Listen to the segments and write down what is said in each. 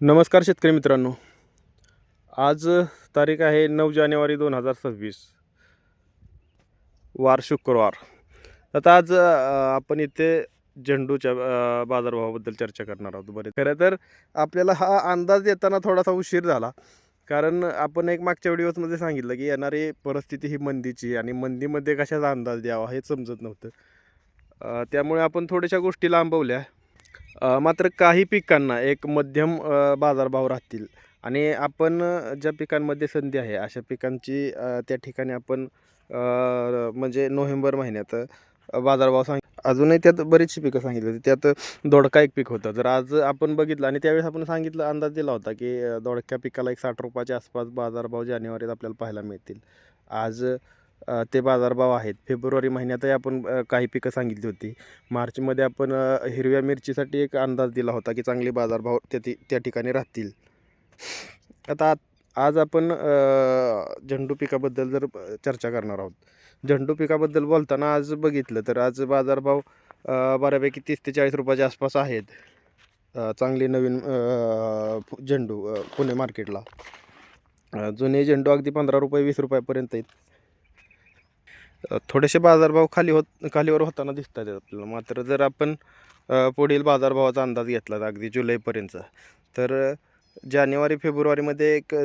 नमस्कार शेतकरी मित्रांनो. आज तारीख आहे 9 जानेवारी 2026, वार शुक्रवार. आता आज आपण इथे झेंडूच्या बाजारभावाबद्दल चर्चा करणार आहोत. बरे खरं तर आपल्याला हा अंदाज देताना थोडासा उशीर झाला, कारण आपण एक मागच्या व्हिडिओमध्ये सांगितलं की येणारी परिस्थिती ही मंदीची आणि मंदीमध्ये कशाचा अंदाज द्यावा हे समजत नव्हतं. त्यामुळे आपण थोड्याशा गोष्टी लांबवल्या. मात्र काही पिकांना एक मध्यम बाजारभाव राहतील आणि आपण ज्या पिकांमध्ये संधी आहे अशा पिकांची त्या ठिकाणी आपण म्हणजे नोव्हेंबर महिन्यात बाजारभाव अजूनही त्यात बरीचशी पिकं सांगितली होती. त्यात दोडका एक पीक होतं. जर आज आपण बघितलं आणि त्यावेळेस आपण सांगितलं, अंदाज दिला होता की दोडक्या पिकाला एक 60 रुपयाच्या आसपास बाजारभाव जानेवारीत आपल्याला पाहायला मिळतील. आज ते बाजारभाव आहेत. फेब्रुवारी महिन्यातही आपण काही पिकं सांगितली होती. मार्चमध्ये आपण हिरव्या मिरचीसाठी एक अंदाज दिला होता की चांगले बाजारभाव त्या ठिकाणी राहतील. आता आज आपण झेंडू पिकाबद्दल जर चर्चा करणार आहोत. झेंडू पिकाबद्दल बोलताना आज बघितलं तर आज बाजारभाव बऱ्यापैकी 30 ते 40 रुपयाच्या आसपास आहेत. चांगली नवीन झेंडू पुणे मार्केटला. जुने झेंडू अगदी 15 रुपये 20 रुपयापर्यंत आहेत. थोडेसे बाजारभाव खालीवर होताना दिसतात आपल्याला. मात्र जर आपण पुढील बाजारभावाचा अंदाज घेतला तर अगदी जुलैपर्यंतचा, तर जानेवारी फेब्रुवारीमध्ये एक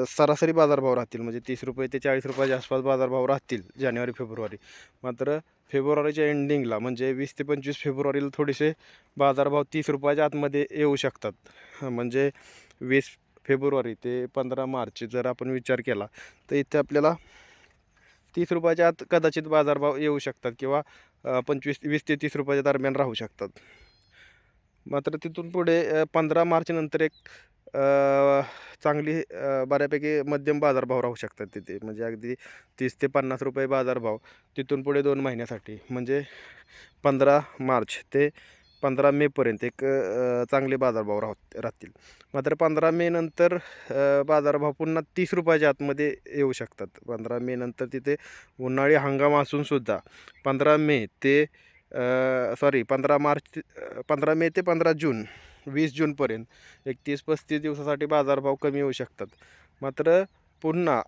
सरासरी बाजारभाव राहतील, म्हणजे 30 रुपये ते 40 रुपयाच्या आसपास बाजारभाव राहतील जानेवारी फेब्रुवारी. मात्र फेब्रुवारीच्या एंडिंगला म्हणजे 20 ते 25 फेब्रुवारीला थोडेसे बाजारभाव 30 रुपयाच्या आतमध्ये येऊ शकतात. म्हणजे 20 फेब्रुवारी ते 15 मार्च जर आपण विचार केला तर इथे आपल्याला 30 रुपयाच्या आत कदाचित बाजारभाव येऊ शकतात किंवा 20 ते 30 रुपयाच्या दरम्यान राहू शकतात. मात्र तिथून पुढे 15 मार्च नंतर एक चांगली बऱ्यापैकी मध्यम बाजारभाव राहू शकतात तिथे. म्हणजे अगदी 30 ते 50 रुपये बाजारभाव तिथून पुढे 2 महिन्यासाठी, म्हणजे 15 मार्च ते 15 मेपर्यंत एक चांगले बाजारभाव राहतील. मात्र 15 मे नंतर बाजारभाव पुन्हा 30 रुपयाच्या आतमध्ये येऊ शकतात. 15 मे नंतर तिथे उन्हाळी हंगाम असूनसुद्धा 15 मे ते 15 मे ते 15 जून 20 जूनपर्यंत एक 30-35 दिवसासाठी बाजारभाव कमी येऊ शकतात. मात्र पुन्हा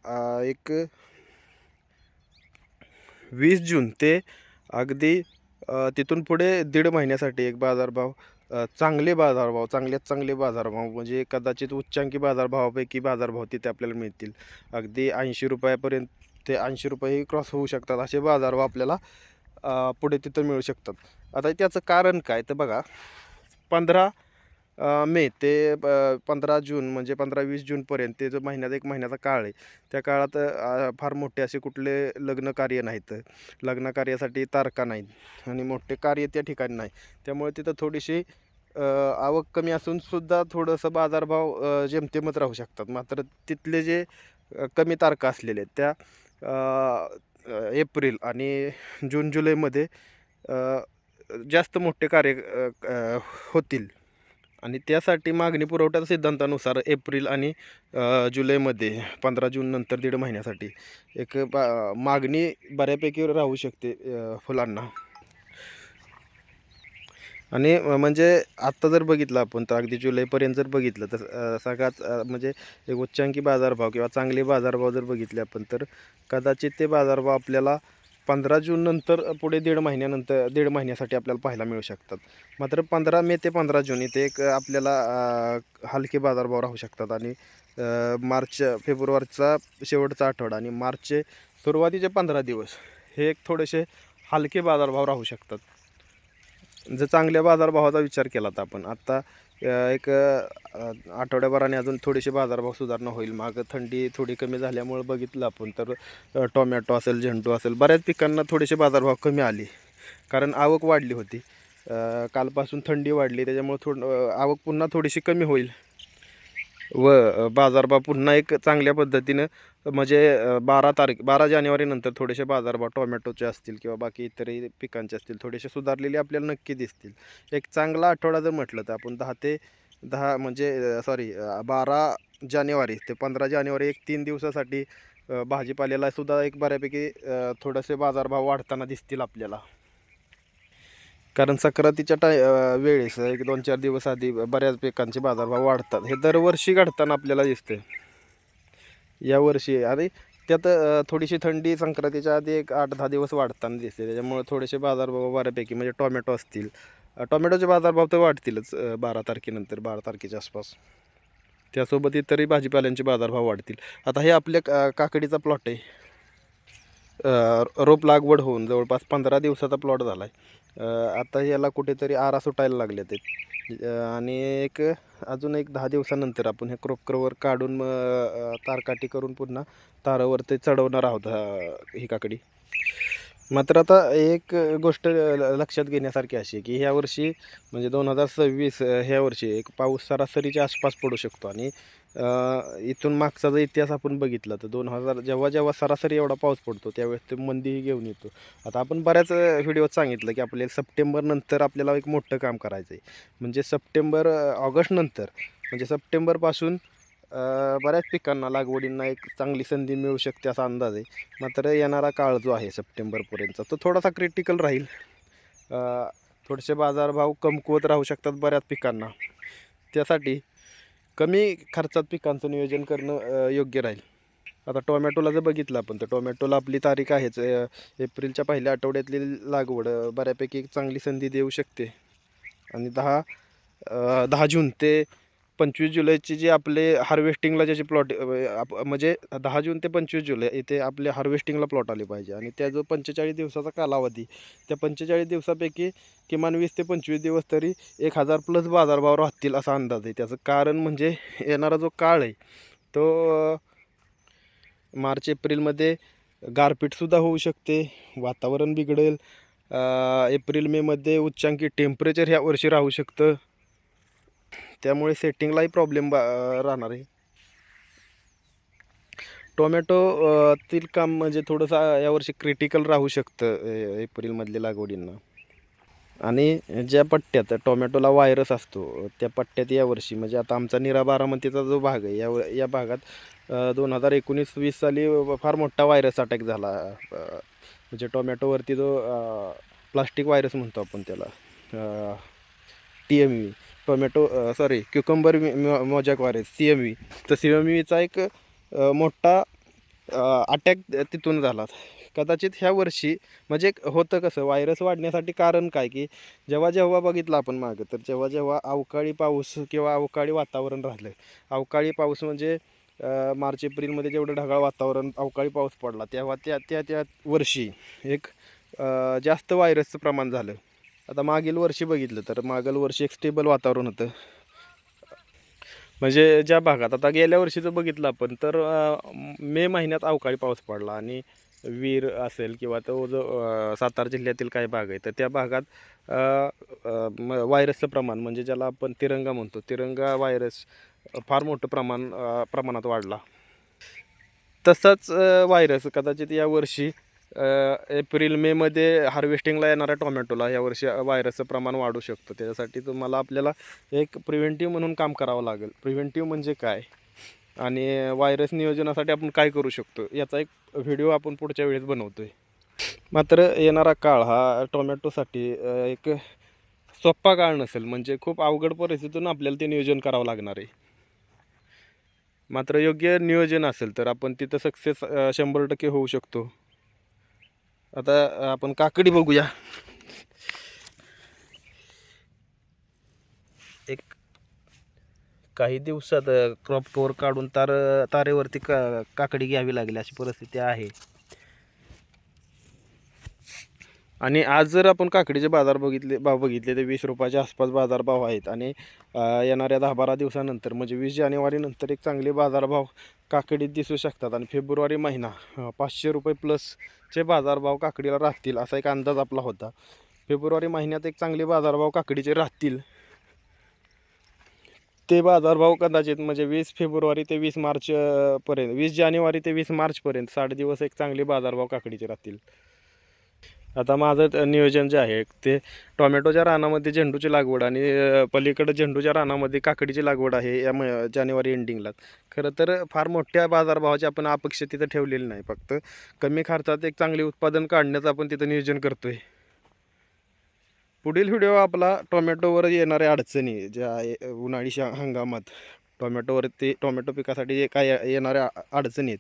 एक 20 जून ते अगदी तिथून पुढे 1.5 महिन्यासाठी एक बाजारभाव चांगल्यात चांगले बाजारभाव, म्हणजे कदाचित उच्चांकी बाजारभावापैकी बाजारभाव तिथे आपल्याला मिळतील. अगदी 80 रुपयापर्यंत ते 80 रुपयेही क्रॉस होऊ शकतात असे बाजारभाव आपल्याला पुढे तिथं मिळू शकतात. आता त्याचं कारण काय तर बघा, 15 मे ते 15 जून म्हणजे 15-20 जूनपर्यंत ते जो एक महिन्याचा काळ आहे, त्या काळात फार मोठे असे कुठले लग्न कार्य नाहीत. लग्न कार्यासाठी तारखा नाहीत आणि मोठे कार्य त्या ठिकाणी नाही. त्यामुळे तिथं थोडीशी आवक कमी असूनसुद्धा थोडंसं बाजारभाव जेमतेमच राहू शकतात. मात्र तिथले जे कमी तारखा असलेले आहेत त्या एप्रिल आणि जून जुलैमध्ये जास्त मोठे कार्य होतील. आणि त्यासाठी मागणी पुरवठ्याच्या सिद्धांतानुसार एप्रिल आणि जुलैमध्ये 15 जून नंतर 1.5 महिन्यासाठी एक मागणी बऱ्यापैकी राहू शकते फुलांना. आणि म्हणजे आत्ता जर बघितलं आपण तर अगदी जुलैपर्यंत जर बघितलं तर सगळ्यात म्हणजे एक उच्चांकी बाजारभाव किंवा चांगले बाजारभाव जर बघितले आपण तर कदाचित ते बाजारभाव आपल्याला 15 जून नंतर पुढे 1.5 महिन्यासाठी आपल्याला पाहायला मिळू शकतात. मात्र 15 मे ते 15 जून इथे एक आपल्याला हलके बाजारभाव राहू शकतात. आणि फेब्रुवारीचा शेवटचा आठवडा आणि मार्चचे सुरुवातीचे 15 दिवस हे एक थोडेसे हलके बाजारभाव राहू शकतात. जर चांगल्या बाजारभावाचा विचार केला तर आपण आत्ता एक आठवड्याभराने अजून थोडेसे बाजारभाव सुधारणा होईल. मागं थंडी थोडी कमी झाल्यामुळे बघितलं आपण तर टोमॅटो असेल, झेंडू असेल, बऱ्याच पिकांना थोडेसे बाजारभाव कमी आले, कारण आवक वाढली होती. कालपासून थंडी वाढली त्याच्यामुळे आवक पुन्हा थोडीशी कमी होईल व बाजारभाव पुन्हा एक चांगल्या पद्धतीनं म्हणजे 12 जानेवारीनंतर थोडेसे बाजारभाव टोमॅटोचे असतील किंवा बाकी इतरही पिकांचे असतील थोडेसे सुधारलेले आपल्याला नक्की दिसतील. एक चांगला आठवडा जर म्हटलं तर आपण 12 जानेवारी ते 15 जानेवारी एक 3 दिवसासाठी भाजीपाल्याला सुद्धा एक बऱ्यापैकी थोडेसे बाजारभाव वाढताना दिसतील आपल्याला. कारण संक्रांतीच्या वेळेस एक 2-4 दिवस आधी बऱ्याच पिकांचे बाजारभाव वाढतात. हे दरवर्षी घडताना आपल्याला दिसते. यावर्षी आणि त्यात थोडीशी थंडी संक्रांतीच्या आधी एक 8-10 दिवस वाढताना दिसते. त्याच्यामुळे थोडेसे बाजारभाव बऱ्यापैकी म्हणजे टोमॅटो असतील, टोमॅटोचे बाजारभाव तर वाढतीलच 12 तारखेनंतर, 12 तारखेच्या आसपास. त्यासोबत इतरही भाजीपाल्यांचे बाजारभाव वाढतील. आता हे आपल्या काकडीचा प्लॉट आहे. रोप लागवड होऊन जवळपास 15 दिवसाचा प्लॉट झाला आहे. आता याला कुठेतरी आरा सुटायला लागले ते आणि अजून एक 10 दिवसानंतर आपण हे क्रॉप कव्हर काढून तारकाठी करून पुन्हा तारावर ते चढवणार आहोत ही काकडी. मात्र आता एक गोष्ट लक्षात घेण्यासारखी अशी की ह्या वर्षी म्हणजे 2026 ह्या वर्षी एक पाऊस सरासरीच्या आसपास पडू शकतो आणि इथून मागचा जर इतिहास आपण बघितला तर 2000 जेव्हा जेव्हा सरासरी एवढा पाऊस पडतो त्यावेळेस ते मंदीही घेऊन येतो. आता आपण बऱ्याच व्हिडिओत सांगितलं की आपल्याला सप्टेंबर नंतर आपल्याला एक मोठं काम करायचं आहे. म्हणजे सप्टेंबर ऑगस्ट नंतर म्हणजे सप्टेंबरपासून बऱ्याच पिकांना लागवडींना एक चांगली संधी मिळू शकते असा अंदाज आहे. मात्र येणारा काळ जो आहे सप्टेंबरपर्यंतचा तो थोडासा क्रिटिकल राहील. थोडेसे बाजारभाव कमकुवत राहू शकतात बऱ्याच पिकांना. त्यासाठी कमी खर्चात पिकांचं नियोजन करणं योग्य राहील. आता टोमॅटोला जर बघितलं आपण तर टोमॅटोला आपली तारीख आहेच एप्रिलच्या पहिल्या आठवड्यातली लागवड बऱ्यापैकी चांगली संधी देऊ शकते आणि 10 जून ते 25 जुलैची जी आपले हार्वेस्टिंगला ज्याचे प्लॉट म्हणजे 10 जून ते 25 जुलै इथे आपले हार्वेस्टिंगला प्लॉट आले पाहिजे आणि त्या जो 45 दिवसाचा कालावधी त्या 45 दिवसापैकी किमान 20 ते 25 दिवस तरी 1000+ बाजारभाव राहतील असा अंदाज आहे. त्याचं कारण म्हणजे येणारा जो काळ आहे तो मार्च एप्रिलमध्ये गारपीटसुद्धा होऊ शकते, वातावरण बिघडेल. एप्रिल मेमध्ये उच्चांकी टेम्परेचर ह्या वर्षी राहू शकतं. त्यामुळे सेटिंगलाही प्रॉब्लेम राहणार आहे. टोमॅटो तील काम म्हणजे थोडंसं यावर्षी क्रिटिकल राहू शकतं एप्रिलमधल्या लागवडींना. आणि ज्या पट्ट्यात टोमॅटोला व्हायरस असतो त्या पट्ट्यात यावर्षी म्हणजे आता आमचा निरा बारामतीचा जो भाग आहे या भागात 2019-20 साली फार मोठा व्हायरस अटॅक झाला. म्हणजे टोमॅटोवरती जो प्लास्टिक व्हायरस म्हणतो आपण त्याला TMV cucumber mosaic virus CMV. तर CMVचा एक मोठा अटॅक तिथून झाला. कदाचित ह्या वर्षी म्हणजे होतं कसं व्हायरस वाढण्यासाठी कारण काय की जेव्हा जेव्हा बघितलं आपण मागं तर जेव्हा जेव्हा अवकाळी पाऊस किंवा अवकाळी वातावरण राहिलं, अवकाळी पाऊस म्हणजे मार्च एप्रिलमध्ये जेवढं ढगाळ वातावरण अवकाळी पाऊस पडला तेव्हा त्या वर्षी एक जास्त व्हायरसचं प्रमाण झालं. आता मागील वर्षी बघितलं तर मागील वर्षी एक स्टेबल वातावरण होतं. म्हणजे ज्या भागात आता गेल्या वर्षीचं बघितलं आपण तर मे महिन्यात अवकाळी पाऊस पडला आणि वीर असेल किंवा तो जो सातारा जिल्ह्यातील काही भाग आहे तर त्या भागात व्हायरसचं प्रमाण म्हणजे ज्याला आपण तिरंगा म्हणतो, तिरंगा व्हायरस फार मोठं प्रमाणात वाढला. तसाच व्हायरस कदाचित यावर्षी एप्रिल मेमध्ये हार्वेस्टिंगला येणाऱ्या टोमॅटोला यावर्षी व्हायरसचं प्रमाण वाढू शकतं. त्याच्यासाठी आपल्याला एक प्रिव्हेंटिव्ह म्हणून काम करावं लागेल. प्रिव्हेंटिव्ह म्हणजे काय आणि व्हायरस नियोजनासाठी आपण काय करू शकतो याचा एक व्हिडिओ आपण पुढच्या वेळेस बनवतो आहे. मात्र येणारा काळ हा टोमॅटोसाठी एक सोपा काळ नसेल. म्हणजे खूप अवघड परिस्थितीतून आपल्याला ते नियोजन करावं लागणार आहे. मात्र योग्य नियोजन असेल तर आपण तिथं सक्सेस 100% होऊ शकतो. आता आपण काकडी बघूया. एक काही दिवसात क्रॉप कव्हर काढून तारेवरती काकडी घ्यावी लागली अशी परिस्थिती आहे. आणि आज जर आपण काकडीचे भाव बघितले तर 20 रुपयाच्या आसपास बाजारभाव आहेत आणि येणाऱ्या 10-12 दिवसानंतर म्हणजे 20 जानेवारीनंतर एक चांगले बाजारभाव काकडीत दिसू शकतात आणि फेब्रुवारी महिना 500 रुपये प्लसचे बाजारभाव काकडीला राहतील असा एक अंदाज आपला होता. फेब्रुवारी महिन्यात एक चांगले बाजारभाव काकडीचे राहतील. ते बाजारभाव कदाचित म्हणजे 20 फेब्रुवारी ते 20 मार्चपर्यंत 20 जानेवारी ते 20 मार्चपर्यंत 60 दिवस एक चांगले बाजारभाव काकडीचे राहतील. आता माझं नियोजन जे आहे ते टोमॅटोच्या रानामध्ये झेंडूची लागवड आणि पलीकडे झेंडूच्या रानामध्ये काकडीची लागवड आहे या जानेवारी एंडिंगला. खरं तर फार मोठ्या बाजारभावाची आपण अपेक्षा तिथं ठेवलेली नाही. फक्त कमी खर्चात एक चांगले उत्पादन काढण्याचं आपण तिथं नियोजन करतो आहे. पुढील व्हिडिओ आपला टोमॅटोवर येणाऱ्या अडचणी ज्या उन्हाळी हंगामात टोमॅटो पिकासाठी जे काय येणाऱ्या अडचणी आहेत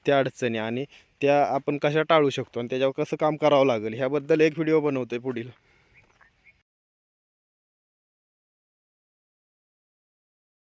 त्या अडचणी आणि त्या आपण कशा टाळू शकतो आणि त्याच्यावर कसं काम करावं लागेल ह्याबद्दल एक व्हिडिओ बनवतोय पुढील.